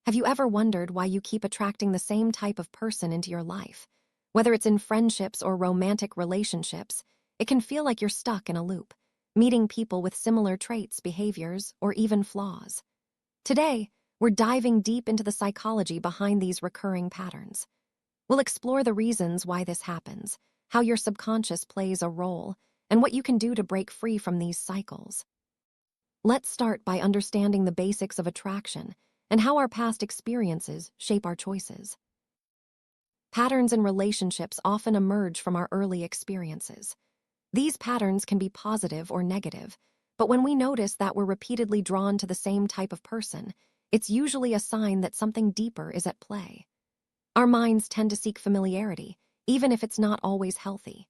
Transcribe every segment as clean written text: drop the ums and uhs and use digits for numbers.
Have you ever wondered why you keep attracting the same type of person into your life? Whether it's in friendships or romantic relationships, it can feel like you're stuck in a loop, meeting people with similar traits, behaviors, or even flaws. Today, we're diving deep into the psychology behind these recurring patterns. We'll explore the reasons why this happens, how your subconscious plays a role, and what you can do to break free from these cycles. Let's start by understanding the basics of attraction and how our past experiences shape our choices. Patterns in relationships often emerge from our early experiences. These patterns can be positive or negative, but when we notice that we're repeatedly drawn to the same type of person, it's usually a sign that something deeper is at play. Our minds tend to seek familiarity, even if it's not always healthy.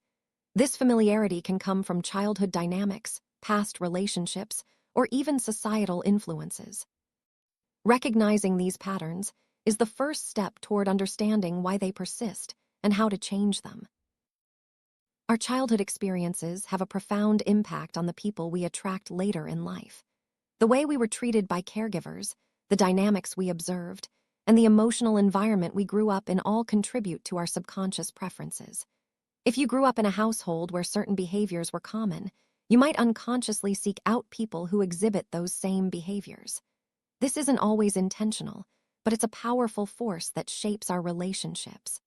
This familiarity can come from childhood dynamics, past relationships, or even societal influences. Recognizing these patterns is the first step toward understanding why they persist and how to change them. Our childhood experiences have a profound impact on the people we attract later in life. The way we were treated by caregivers, the dynamics we observed, and the emotional environment we grew up in all contribute to our subconscious preferences. If you grew up in a household where certain behaviors were common, you might unconsciously seek out people who exhibit those same behaviors. This isn't always intentional, but it's a powerful force that shapes our relationships.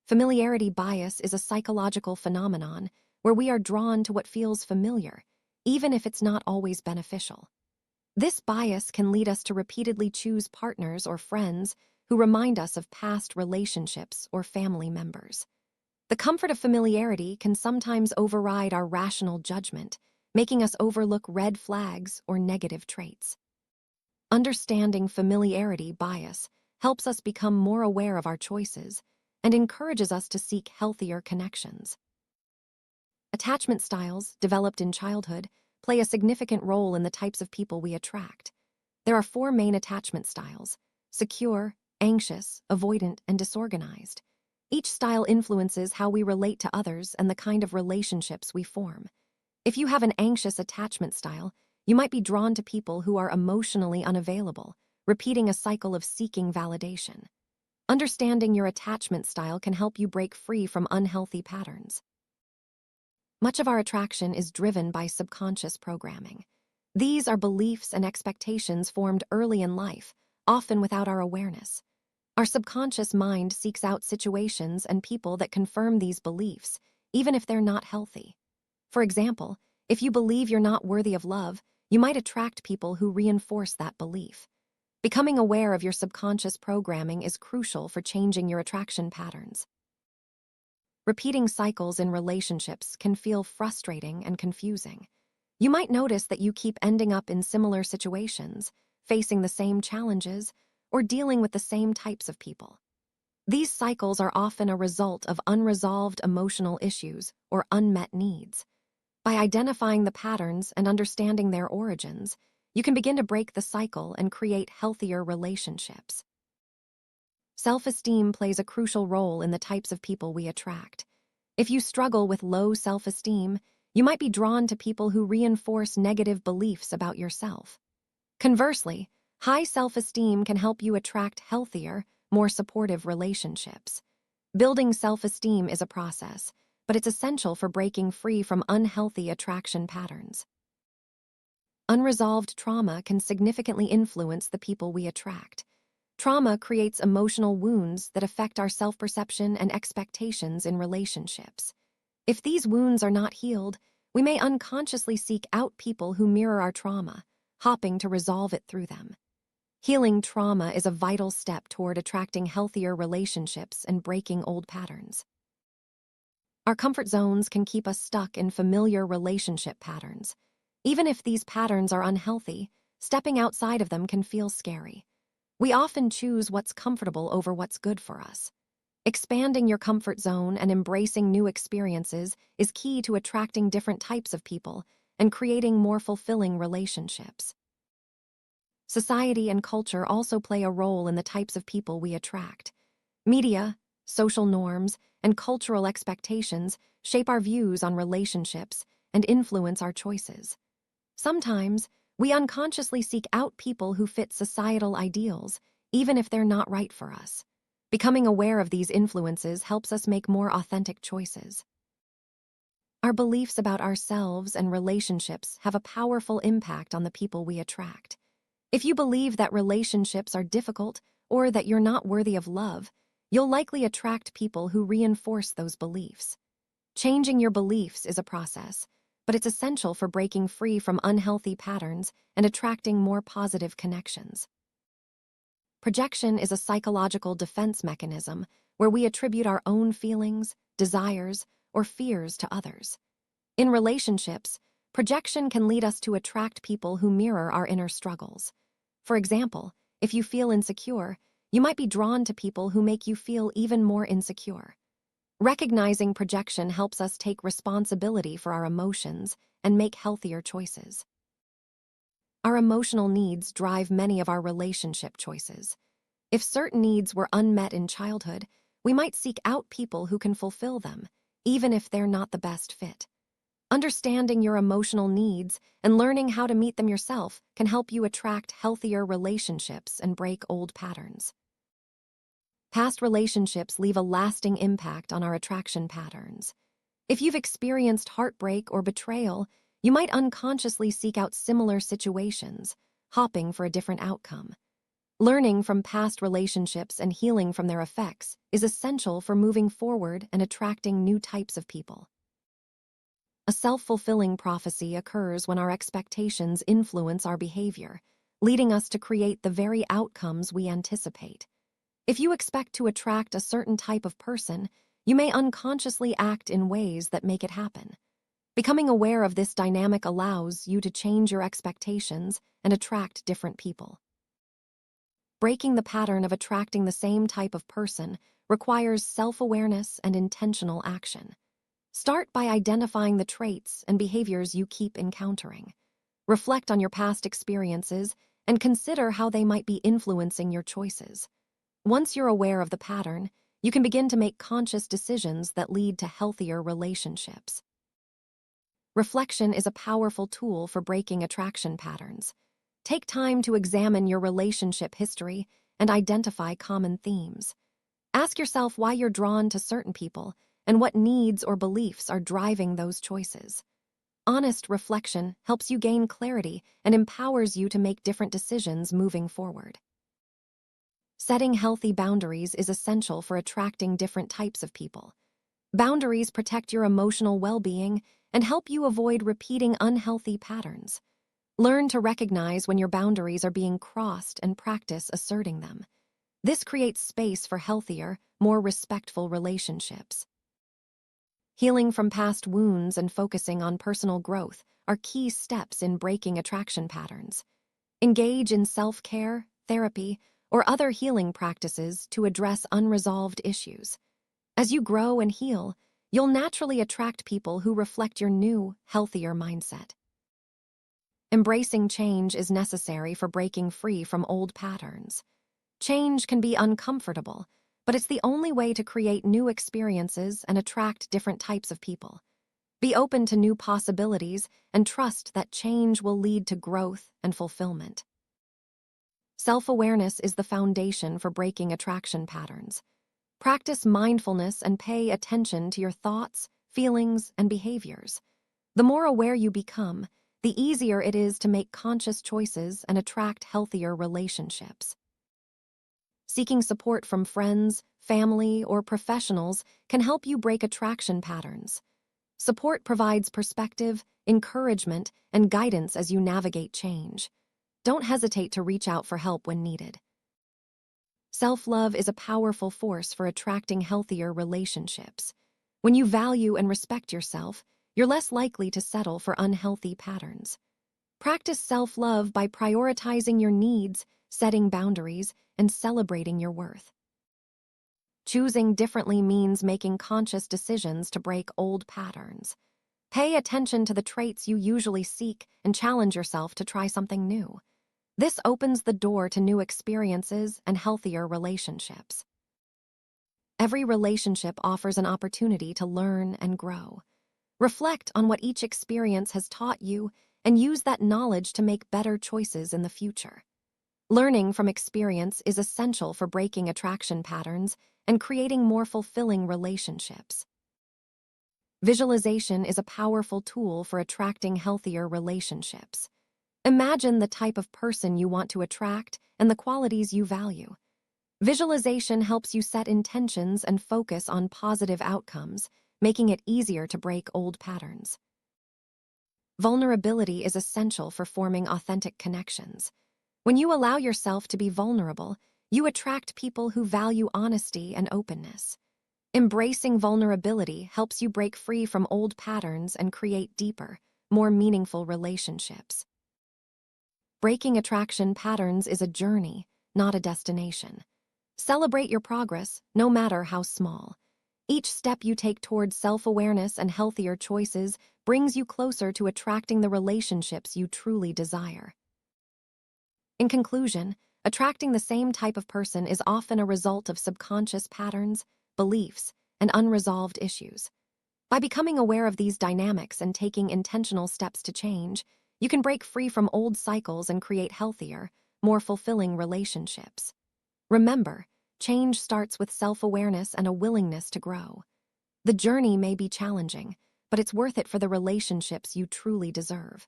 Familiarity bias is a psychological phenomenon where we are drawn to what feels familiar, even if it's not always beneficial. This bias can lead us to repeatedly choose partners or friends who remind us of past relationships or family members. The comfort of familiarity can sometimes override our rational judgment, making us overlook red flags or negative traits. Understanding familiarity bias helps us become more aware of our choices and encourages us to seek healthier connections. Attachment styles, developed in childhood, play a significant role in the types of people we attract. There are 4 main attachment styles: secure, anxious, avoidant, and disorganized. Each style influences how we relate to others and the kind of relationships we form. If you have an anxious attachment style, you might be drawn to people who are emotionally unavailable, repeating a cycle of seeking validation. Understanding your attachment style can help you break free from unhealthy patterns. Much of our attraction is driven by subconscious programming. These are beliefs and expectations formed early in life, often without our awareness. Our subconscious mind seeks out situations and people that confirm these beliefs, even if they're not healthy. For example, if you believe you're not worthy of love, you might attract people who reinforce that belief. Becoming aware of your subconscious programming is crucial for changing your attraction patterns. Repeating cycles in relationships can feel frustrating and confusing. You might notice that you keep ending up in similar situations, facing the same challenges, or dealing with the same types of people. These cycles are often a result of unresolved emotional issues or unmet needs. By identifying the patterns and understanding their origins, you can begin to break the cycle and create healthier relationships. Self-esteem plays a crucial role in the types of people we attract. If you struggle with low self-esteem, you might be drawn to people who reinforce negative beliefs about yourself. Conversely, high self-esteem can help you attract healthier, more supportive relationships. Building self-esteem is a process, but it's essential for breaking free from unhealthy attraction patterns. Unresolved trauma can significantly influence the people we attract. Trauma creates emotional wounds that affect our self-perception and expectations in relationships. If these wounds are not healed, we may unconsciously seek out people who mirror our trauma, hoping to resolve it through them. Healing trauma is a vital step toward attracting healthier relationships and breaking old patterns. Our comfort zones can keep us stuck in familiar relationship patterns. Even if these patterns are unhealthy, stepping outside of them can feel scary. We often choose what's comfortable over what's good for us. Expanding your comfort zone and embracing new experiences is key to attracting different types of people and creating more fulfilling relationships. Society and culture also play a role in the types of people we attract. Media, social norms, and cultural expectations shape our views on relationships and influence our choices. Sometimes, We unconsciously seek out people who fit societal ideals, even if they're not right for us. Becoming aware of these influences helps us make more authentic choices. Our beliefs about ourselves and relationships have a powerful impact on the people we attract. If you believe that relationships are difficult or that you're not worthy of love, you'll likely attract people who reinforce those beliefs. Changing your beliefs is a process, but it's essential for breaking free from unhealthy patterns and attracting more positive connections. Projection is a psychological defense mechanism where we attribute our own feelings, desires, or fears to others. In relationships, projection can lead us to attract people who mirror our inner struggles. For example, if you feel insecure, you might be drawn to people who make you feel even more insecure. Recognizing projection helps us take responsibility for our emotions and make healthier choices. Our emotional needs drive many of our relationship choices. If certain needs were unmet in childhood, we might seek out people who can fulfill them, even if they're not the best fit. Understanding your emotional needs and learning how to meet them yourself can help you attract healthier relationships and break old patterns. Past relationships leave a lasting impact on our attraction patterns. If you've experienced heartbreak or betrayal, you might unconsciously seek out similar situations, hoping for a different outcome. Learning from past relationships and healing from their effects is essential for moving forward and attracting new types of people. A self-fulfilling prophecy occurs when our expectations influence our behavior, leading us to create the very outcomes we anticipate. If you expect to attract a certain type of person, you may unconsciously act in ways that make it happen. Becoming aware of this dynamic allows you to change your expectations and attract different people. Breaking the pattern of attracting the same type of person requires self-awareness and intentional action. Start by identifying the traits and behaviors you keep encountering. Reflect on your past experiences and consider how they might be influencing your choices. Once you're aware of the pattern, you can begin to make conscious decisions that lead to healthier relationships. Reflection is a powerful tool for breaking attraction patterns. Take time to examine your relationship history and identify common themes. Ask yourself why you're drawn to certain people and what needs or beliefs are driving those choices. Honest reflection helps you gain clarity and empowers you to make different decisions moving forward. Setting healthy boundaries is essential for attracting different types of people. Boundaries protect your emotional well-being and help you avoid repeating unhealthy patterns. Learn to recognize when your boundaries are being crossed and practice asserting them. This creates space for healthier, more respectful relationships. Healing from past wounds and focusing on personal growth are key steps in breaking attraction patterns. Engage in self-care, therapy, or other healing practices to address unresolved issues. As you grow and heal, you'll naturally attract people who reflect your new, healthier mindset. Embracing change is necessary for breaking free from old patterns. Change can be uncomfortable, but it's the only way to create new experiences and attract different types of people. Be open to new possibilities and trust that change will lead to growth and fulfillment. Self-awareness is the foundation for breaking attraction patterns. Practice mindfulness and pay attention to your thoughts, feelings, and behaviors. The more aware you become, the easier it is to make conscious choices and attract healthier relationships. Seeking support from friends, family, or professionals can help you break attraction patterns. Support provides perspective, encouragement, and guidance as you navigate change. Don't hesitate to reach out for help when needed. Self-love is a powerful force for attracting healthier relationships. When you value and respect yourself, you're less likely to settle for unhealthy patterns. Practice self-love by prioritizing your needs, setting boundaries, and celebrating your worth. Choosing differently means making conscious decisions to break old patterns. Pay attention to the traits you usually seek and challenge yourself to try something new. This opens the door to new experiences and healthier relationships. Every relationship offers an opportunity to learn and grow. Reflect on what each experience has taught you and use that knowledge to make better choices in the future. Learning from experience is essential for breaking attraction patterns and creating more fulfilling relationships. Visualization is a powerful tool for attracting healthier relationships. Imagine the type of person you want to attract and the qualities you value. Visualization helps you set intentions and focus on positive outcomes, making it easier to break old patterns. Vulnerability is essential for forming authentic connections. When you allow yourself to be vulnerable, you attract people who value honesty and openness. Embracing vulnerability helps you break free from old patterns and create deeper, more meaningful relationships. Breaking attraction patterns is a journey, not a destination. Celebrate your progress, no matter how small. Each step you take toward self-awareness and healthier choices brings you closer to attracting the relationships you truly desire. In conclusion, attracting the same type of person is often a result of subconscious patterns, beliefs, and unresolved issues. By becoming aware of these dynamics and taking intentional steps to change, you can break free from old cycles and create healthier, more fulfilling relationships. Remember, change starts with self-awareness and a willingness to grow. The journey may be challenging, but it's worth it for the relationships you truly deserve.